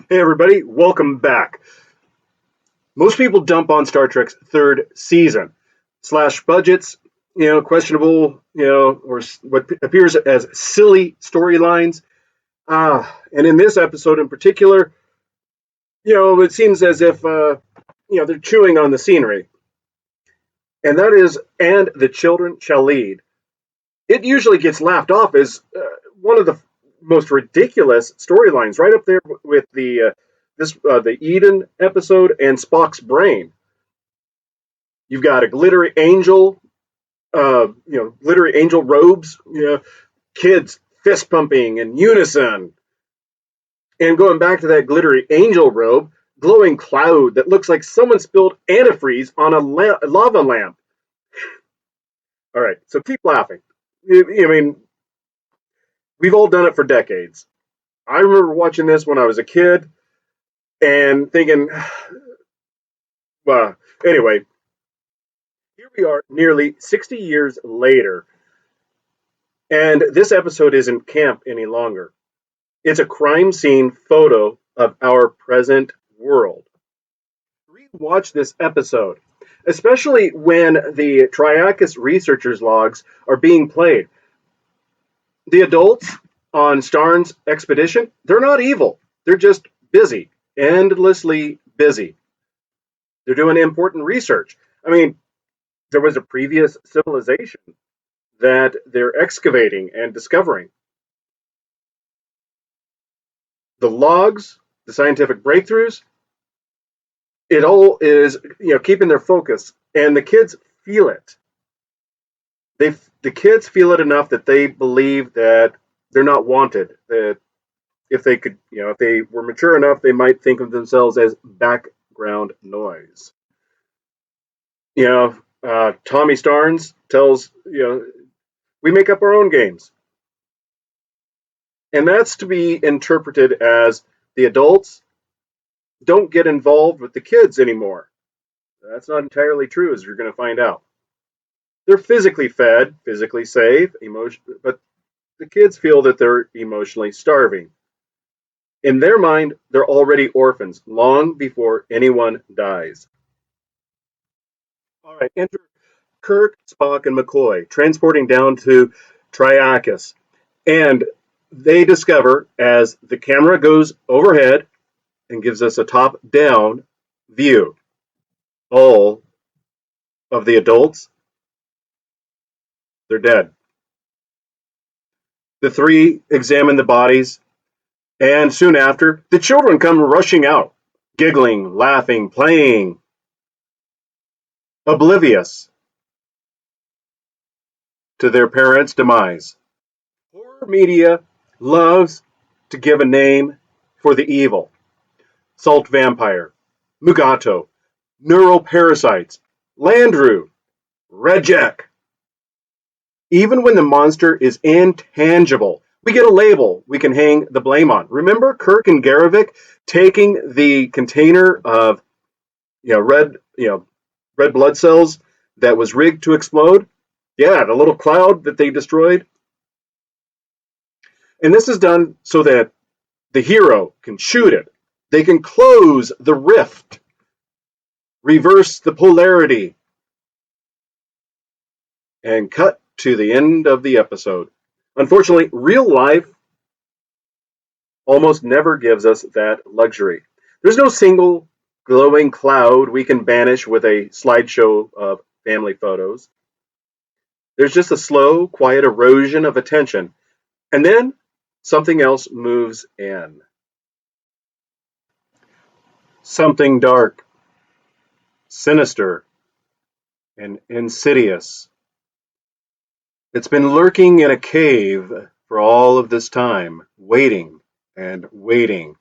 Hey everybody, welcome back. Most people dump on Star Trek's third season. Slash budgets, questionable, or what appears as silly storylines. And in this episode in particular, it seems as if, they're chewing on the scenery. And that is, and the children shall lead. It usually gets laughed off as one of the most ridiculous storylines, right up there with the Eden episode and Spock's brain. You've got a glittery angel, glittery angel robes, kids fist pumping in unison, and going back to that glittery angel robe, glowing cloud that looks like someone spilled antifreeze on a lava lamp. All right, so keep laughing. I mean, we've all done it for decades. I remember watching this when I was a kid and thinking, well, anyway, here we are nearly 60 years later, and this episode isn't camp any longer. It's a crime scene photo of our present world. Rewatch this episode, especially when the Triacus researchers' logs are being played. The adults on Starn's expedition, they're not evil. They're just busy, endlessly busy. They're doing important research. I mean, there was a previous civilization that they're excavating and discovering. The logs, the scientific breakthroughs, it all is, keeping their focus, and the kids feel it. The kids feel it enough that they believe that they're not wanted. That if they could, if they were mature enough, they might think of themselves as background noise. Tommy Starnes tells, we make up our own games. And that's to be interpreted as the adults don't get involved with the kids anymore. That's not entirely true, as you're going to find out. They're physically fed, physically safe, but the kids feel that they're emotionally starving. In their mind, they're already orphans long before anyone dies. All right, enter Kirk, Spock, and McCoy transporting down to Triacus. And they discover, as the camera goes overhead and gives us a top down view, all of the adults, they're dead. The three examine the bodies, and soon after, the children come rushing out, giggling, laughing, playing, oblivious to their parents' demise. Horror media loves to give a name for the evil. Salt vampire, Mugato, neuroparasites, Landru, Reject. Even when the monster is intangible, we get a label we can hang the blame on. Remember Kirk and Garavik taking the container of red blood cells that was rigged to explode? Yeah, the little cloud that they destroyed. And this is done so that the hero can shoot it. They can close the rift, reverse the polarity, and cut to the end of the episode. Unfortunately, real life almost never gives us that luxury. There's no single glowing cloud we can banish with a slideshow of family photos. There's just a slow, quiet erosion of attention, and then something else moves in. Something dark, sinister, and insidious. It's been lurking in a cave for all of this time, waiting and waiting.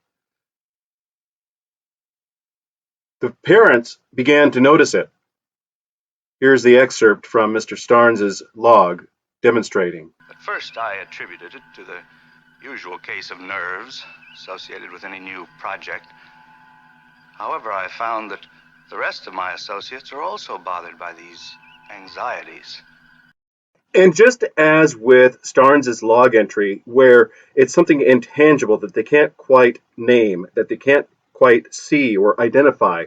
The parents began to notice it. Here's the excerpt from Mr. Starnes' log demonstrating. At first, I attributed it to the usual case of nerves associated with any new project. However, I found that the rest of my associates are also bothered by these anxieties. And just as with Starnes' log entry, where it's something intangible that they can't quite name, that they can't quite see or identify,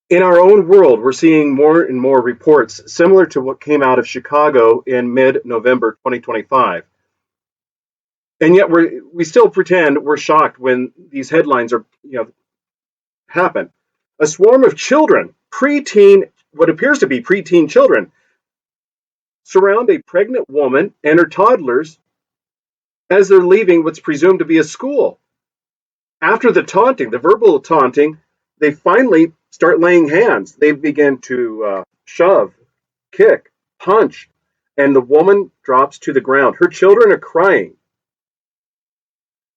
in our own world, we're seeing more and more reports similar to what came out of Chicago in mid-November 2025. And yet we still pretend we're shocked when these headlines are, happen. A swarm of children, preteen, what appears to be preteen children, surround a pregnant woman and her toddlers as they're leaving what's presumed to be a school. After the taunting, the verbal taunting, they finally start laying hands. They begin to shove, kick, punch, and the woman drops to the ground. Her children are crying.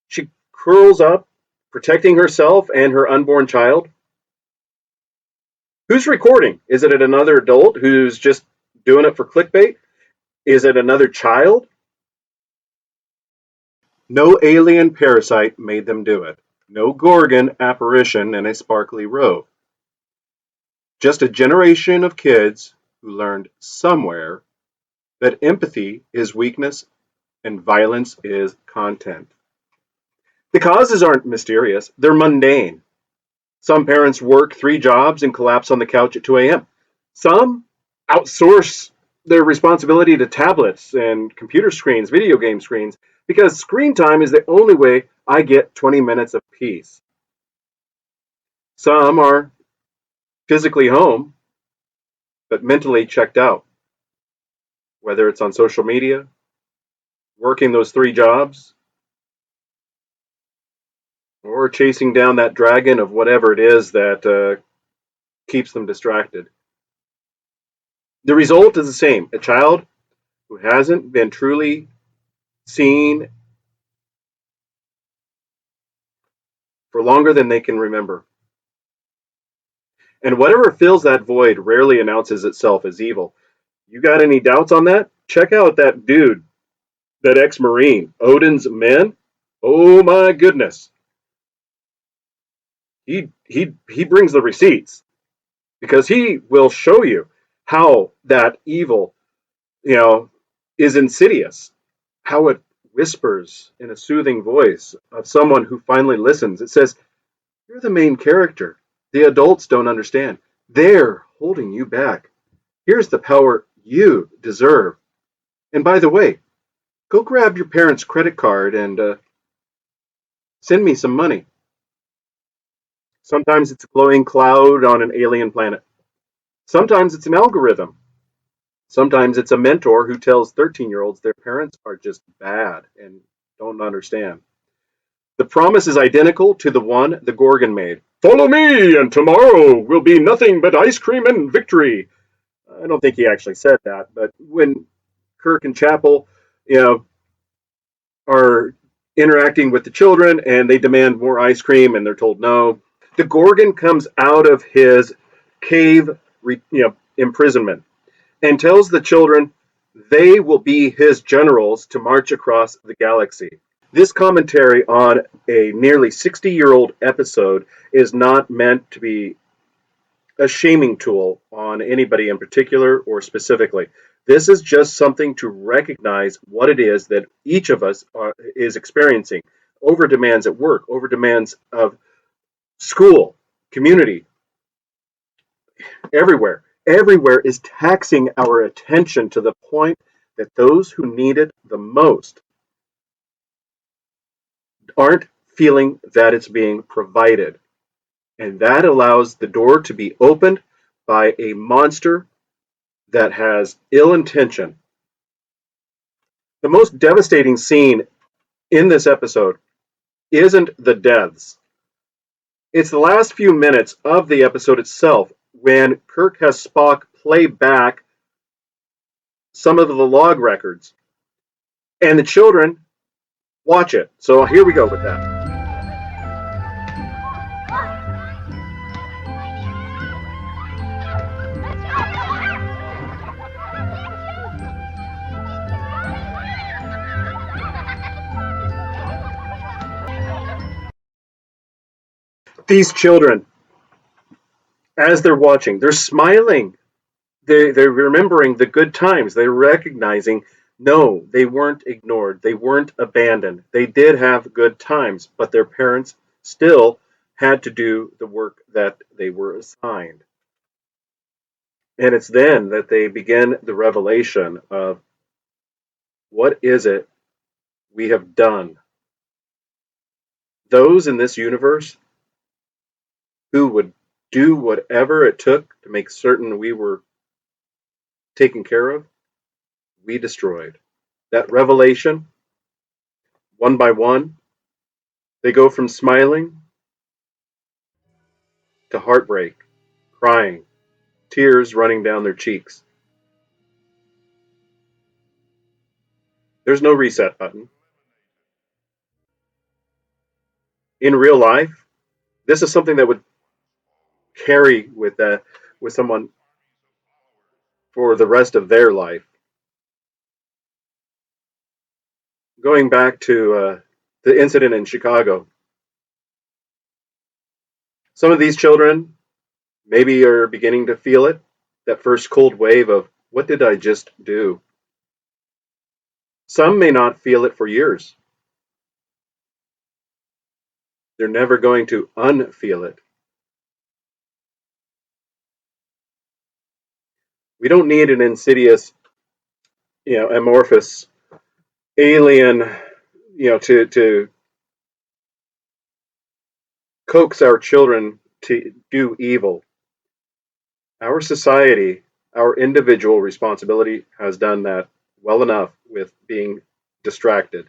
She curls up, protecting herself and her unborn child. Who's recording? Is it another adult who's just doing it for clickbait? Is it another child? No alien parasite made them do it. No Gorgon apparition in a sparkly robe. Just a generation of kids who learned somewhere that empathy is weakness and violence is content. The causes aren't mysterious, they're mundane. Some parents work 3 jobs and collapse on the couch at 2 a.m. Some outsource their responsibility to tablets and computer screens, video game screens, because screen time is the only way I get 20 minutes of peace. Some are physically home, but mentally checked out, whether it's on social media, working those 3 jobs, or chasing down that dragon of whatever it is that keeps them distracted. The result is the same: a child who hasn't been truly seen for longer than they can remember. And whatever fills that void rarely announces itself as evil. You got any doubts on that? Check out that dude, that ex-Marine, Odin's Men. Oh my goodness. He brings the receipts, because he will show you how that evil, is insidious, how it whispers in a soothing voice of someone who finally listens. It says, "You're the main character. The adults don't understand. They're holding you back. Here's the power you deserve. And by the way, go grab your parents' credit card and send me some money." Sometimes it's a glowing cloud on an alien planet. Sometimes it's an algorithm. Sometimes it's a mentor who tells 13-year-olds their parents are just bad and don't understand. The promise is identical to the one the Gorgon made. "Follow me, and tomorrow will be nothing but ice cream and victory." I don't think he actually said that, but when Kirk and Chapel, are interacting with the children and they demand more ice cream and they're told no, the Gorgon comes out of his cave, imprisonment, and tells the children they will be his generals to march across the galaxy. This commentary on a nearly 60-year-old episode is not meant to be a shaming tool on anybody in particular or specifically. This is just something to recognize what it is that each of us is experiencing. Over demands at work, over demands of school, community, everywhere. Everywhere is taxing our attention to the point that those who need it the most aren't feeling that it's being provided. And that allows the door to be opened by a monster that has ill intention. The most devastating scene in this episode isn't the deaths. It's the last few minutes of the episode itself when Kirk has Spock play back some of the log records, and the children watch it. So here we go with that. These children, as they're watching, they're smiling. They're remembering the good times. They're recognizing, no, they weren't ignored. They weren't abandoned. They did have good times, but their parents still had to do the work that they were assigned. And it's then that they begin the revelation of what is it we have done. Those in this universe who would do whatever it took to make certain we were taken care of, we destroyed. That revelation, one by one, they go from smiling to heartbreak, crying, tears running down their cheeks. There's no reset button. In real life, this is something that would carry with someone for the rest of their life. Going back to the incident in Chicago, some of these children maybe are beginning to feel it, that first cold wave of, what did I just do? Some may not feel it for years. They're never going to unfeel it. We don't need an insidious, amorphous alien, to coax our children to do evil. Our society, our individual responsibility has done that well enough with being distracted.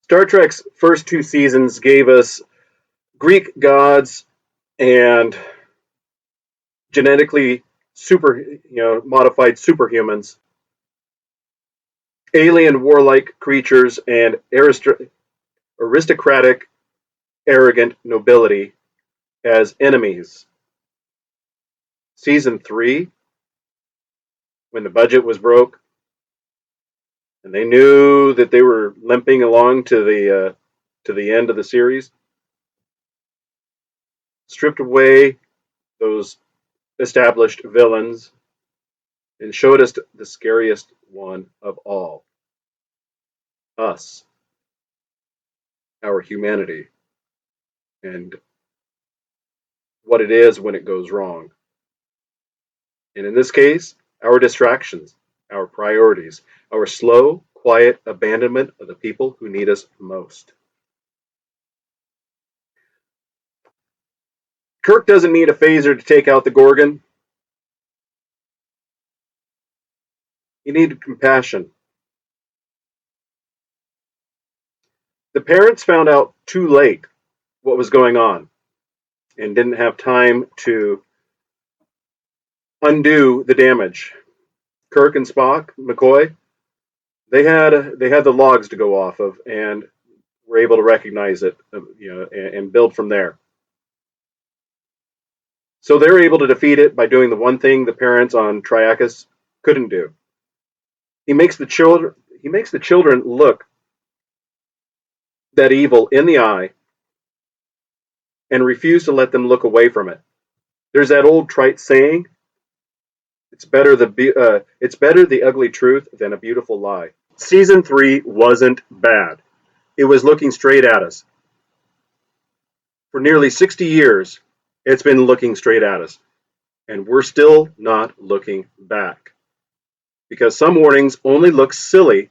Star Trek's first two seasons gave us Greek gods and genetically modified superhumans, alien warlike creatures, and aristocratic, arrogant nobility as enemies. Season 3, when the budget was broke and they knew that they were limping along to the end of the series, stripped away those established villains and showed us the scariest one of all, us, our humanity, and what it is when it goes wrong. And in this case, our distractions, our priorities, our slow, quiet abandonment of the people who need us most. Kirk doesn't need a phaser to take out the Gorgon. He needed compassion. The parents found out too late what was going on and didn't have time to undo the damage. Kirk and Spock, McCoy, they had the logs to go off of and were able to recognize it, and build from there. So they're able to defeat it by doing the one thing the parents on Triacus couldn't do. He makes the children look that evil in the eye and refuse to let them look away from it. There's that old trite saying, it's better the ugly truth than a beautiful lie. Season 3 wasn't bad. It was looking straight at us. For nearly 60 years, it's been looking straight at us. And we're still not looking back. Because some warnings only look silly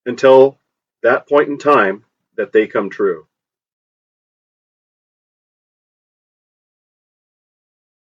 until that point in time that they come true.